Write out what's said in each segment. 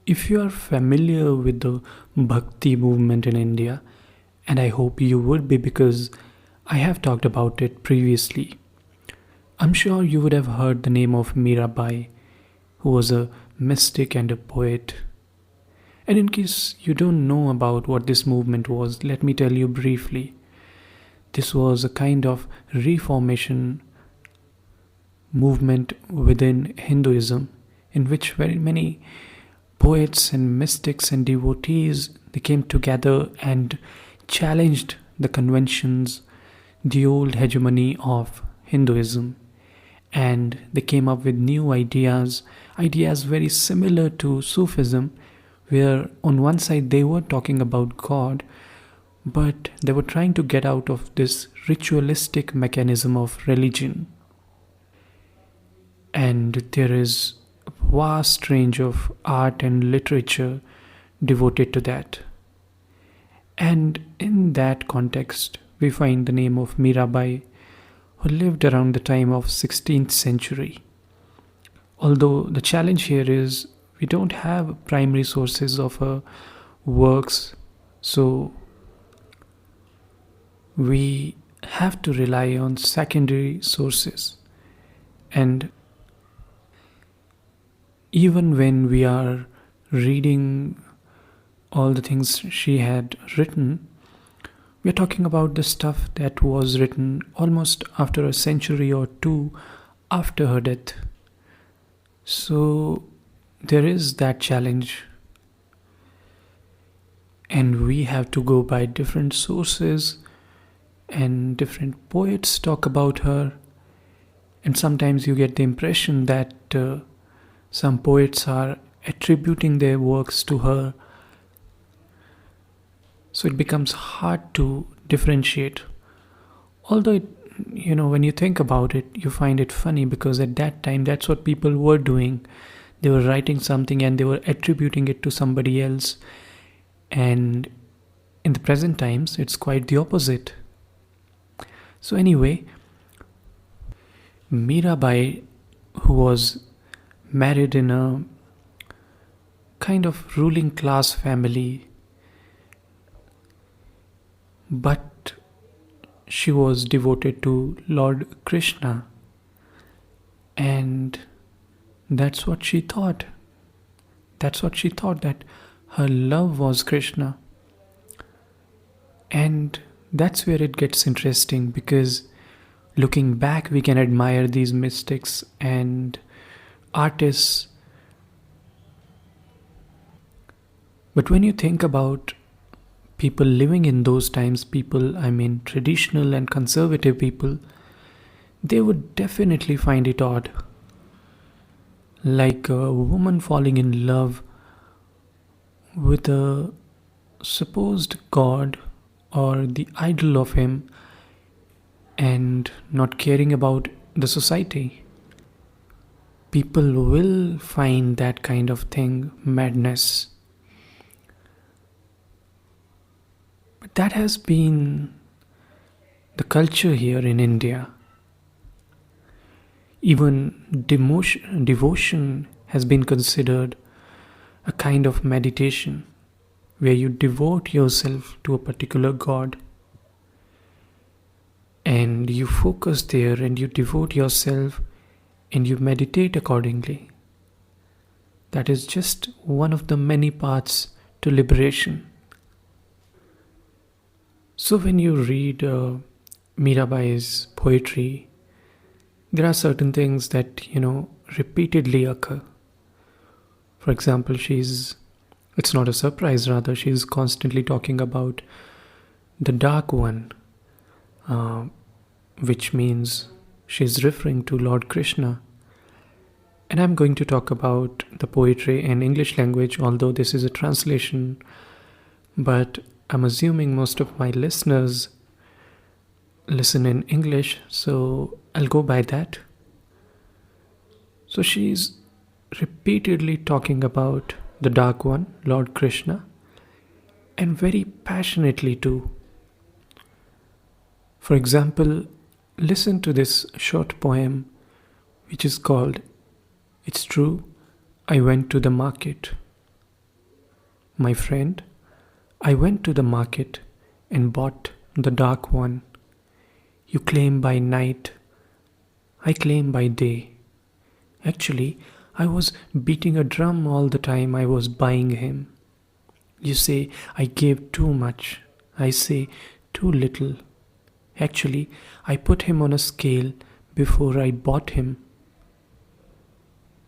If you are familiar with the Bhakti movement in India, and I hope you would be because I have talked about it previously, I'm sure you would have heard the name of Mirabai, who was a mystic and a poet. And in case you don't know about what this movement was, let me tell you briefly. This was a kind of reformation movement within Hinduism in which very many poets and mystics and devotees they came together and challenged the conventions, the old hegemony of Hinduism, and they came up with new ideas very similar to Sufism, where on one side they were talking about God, but they were trying to get out of this ritualistic mechanism of religion. And there is a vast range of art and literature devoted to that. And in that context, we find the name of Mirabai, who lived around the time of 16th century. Although the challenge here is we don't have primary sources of her works, so we have to rely on secondary sources. And even when we are reading all the things she had written, we are talking about the stuff that was written almost after a century or two after her death. So there is that challenge. And we have to go by different sources, and different poets talk about her. And sometimes you get the impression that some poets are attributing their works to her. So it becomes hard to differentiate. Although, when you think about it, you find it funny because at that time, that's what people were doing. They were writing something and they were attributing it to somebody else. And in the present times, it's quite the opposite. So anyway, Mirabai, who was married in a kind of ruling class family, but she was devoted to Lord Krishna, and that's what she thought. That her love was Krishna. And that's where it gets interesting, because looking back we can admire these mystics and artists. But when you think about people living in those times, traditional and conservative people, they would definitely find it odd. Like a woman falling in love with a supposed god or the idol of him and not caring about the society. People will find that kind of thing madness. But that has been the culture here in India. Even devotion has been considered a kind of meditation where you devote yourself to a particular god and you focus there and you devote yourself and you meditate accordingly. That is just one of the many paths to liberation. So when you read Mirabai's poetry, there are certain things that, repeatedly occur. For example, it's not a surprise, rather, she's constantly talking about the Dark One, which means she's referring to Lord Krishna. And I'm going to talk about the poetry in English language, although this is a translation, but I'm assuming most of my listeners listen in English, so I'll go by that. So she's repeatedly talking about the Dark One, Lord Krishna, and very passionately too. For example, listen to this short poem which is called "It's True, I Went to the Market." My friend, I went to the market and bought the dark one. You claim by night, I claim by day. Actually, I was beating a drum all the time I was buying him. You say I gave too much. I say too little. Actually, I put him on a scale before I bought him.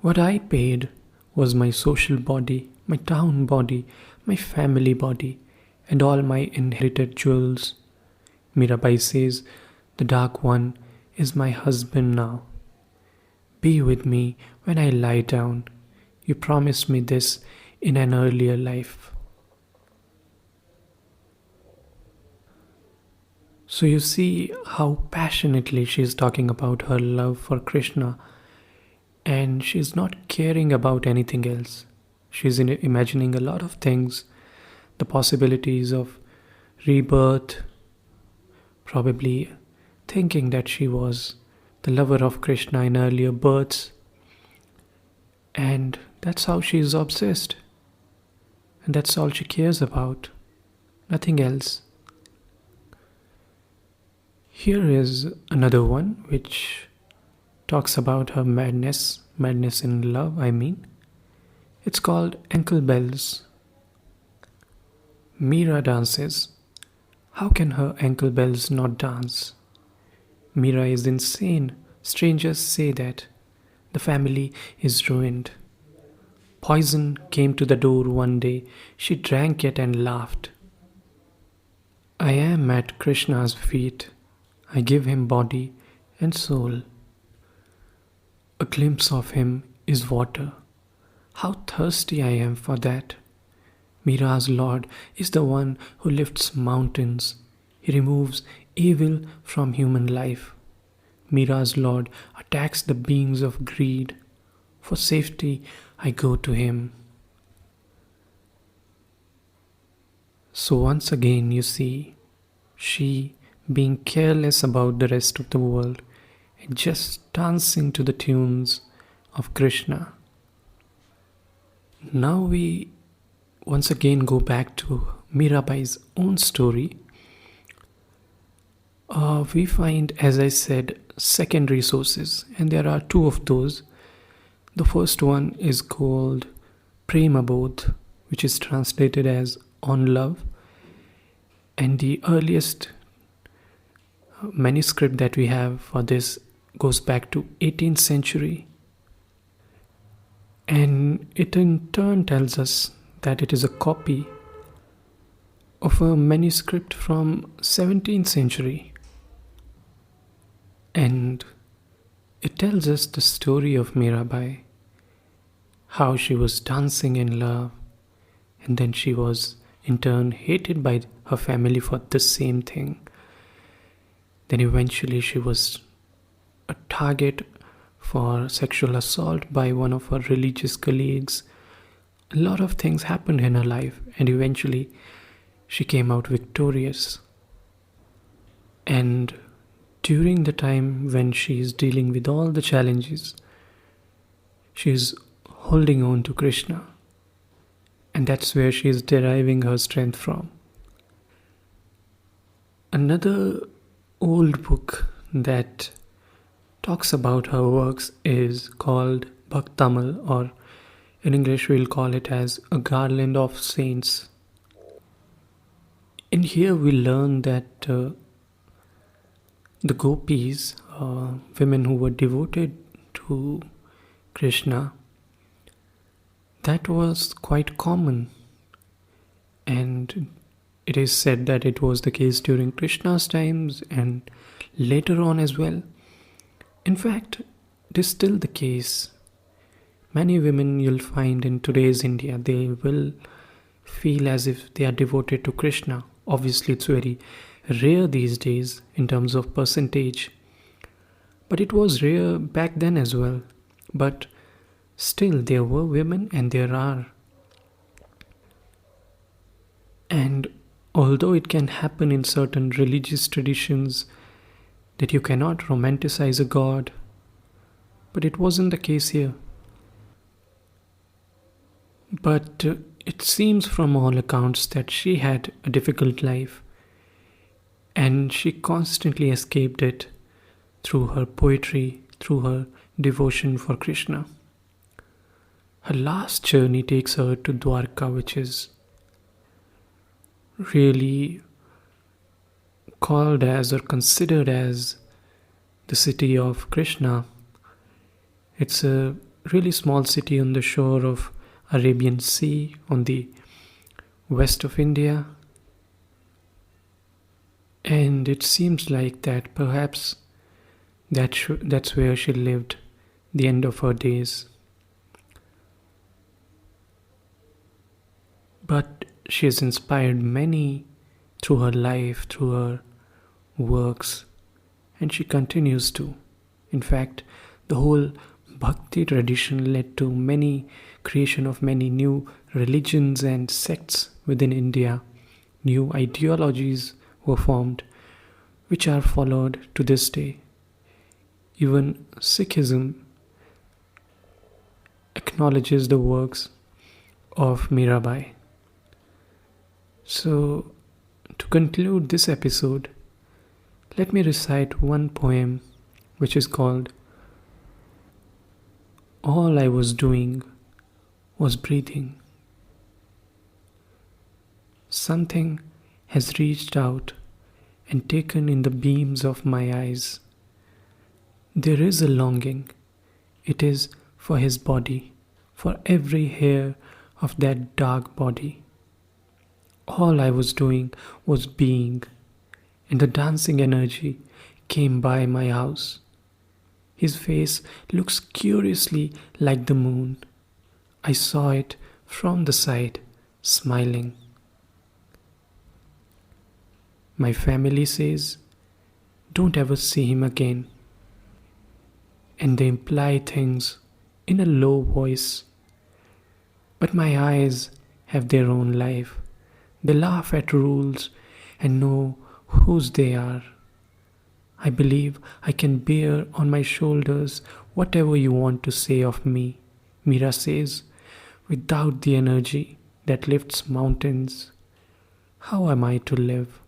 What I paid was my social body, my town body, my family body, and all my inherited jewels. Mirabai says, the dark one is my husband now. Be with me when I lie down. You promised me this in an earlier life. So you see how passionately she is talking about her love for Krishna, and she's not caring about anything else. She's imagining a lot of things, the possibilities of rebirth, probably thinking that she was the lover of Krishna in earlier births, and that's how she is obsessed, and that's all she cares about, nothing else. Here is another one which talks about her madness in love, I mean. It's called Ankle Bells. Mira dances. How can her ankle bells not dance? Mira is insane. Strangers say that. The family is ruined. Poison came to the door one day. She drank it and laughed. I am at Krishna's feet. I give him body and soul. A glimpse of him is water. How thirsty I am for that. Mira's Lord is the one who lifts mountains. He removes evil from human life. Mira's Lord attacks the beings of greed. For safety, I go to him. So once again, you see, she being careless about the rest of the world and just dancing to the tunes of Krishna. Now we once again go back to Mirabai's own story. We find, as I said, secondary sources, and there are two of those. The first one is called Prema Bodh, which is translated as On Love, and the earliest manuscript that we have for this goes back to 18th century, and it in turn tells us that it is a copy of a manuscript from 17th century, and it tells us the story of Mirabai, how she was dancing in love, and then she was in turn hated by her family for the same thing. Then eventually she was a target for sexual assault by one of her religious colleagues. A lot of things happened in her life, and eventually she came out victorious. And during the time when she is dealing with all the challenges, she is holding on to Krishna, and that's where she is deriving her strength from. Another old book that talks about her works is called Bhaktamal, or in English we'll call it as A Garland of Saints. In here we learn that the gopis, women who were devoted to Krishna, that was quite common, and it is said that it was the case during Krishna's times and later on as well. In fact, it is still the case. Many women you'll find in today's India, they will feel as if they are devoted to Krishna. Obviously, it's very rare these days in terms of percentage, but it was rare back then as well. But still, there were women, and there are. And although it can happen in certain religious traditions that you cannot romanticize a god, but it wasn't the case here. But it seems from all accounts that she had a difficult life and she constantly escaped it through her poetry, through her devotion for Krishna. Her last journey takes her to Dwarka, which is really called as or considered as the city of Krishna. It's a really small city on the shore of Arabian Sea on the west of India, and it seems like that perhaps that's where she lived the end of her days. But she has inspired many through her life, through her works, and she continues to. In fact, the whole Bhakti tradition led to many creation of many new religions and sects within India. New ideologies were formed, which are followed to this day. Even Sikhism acknowledges the works of Mirabai. So, to conclude this episode, let me recite one poem which is called All I Was Doing Was Breathing. Something has reached out and taken in the beams of my eyes. There is a longing. It is for his body, for every hair of that dark body. All I was doing was being, and the dancing energy came by my house. His face looks curiously like the moon. I saw it from the side, smiling. My family says, "Don't ever see him again." And they imply things in a low voice. But my eyes have their own life. They laugh at rules and know whose they are. I believe I can bear on my shoulders whatever you want to say of me, Mira says, without the energy that lifts mountains. How am I to live?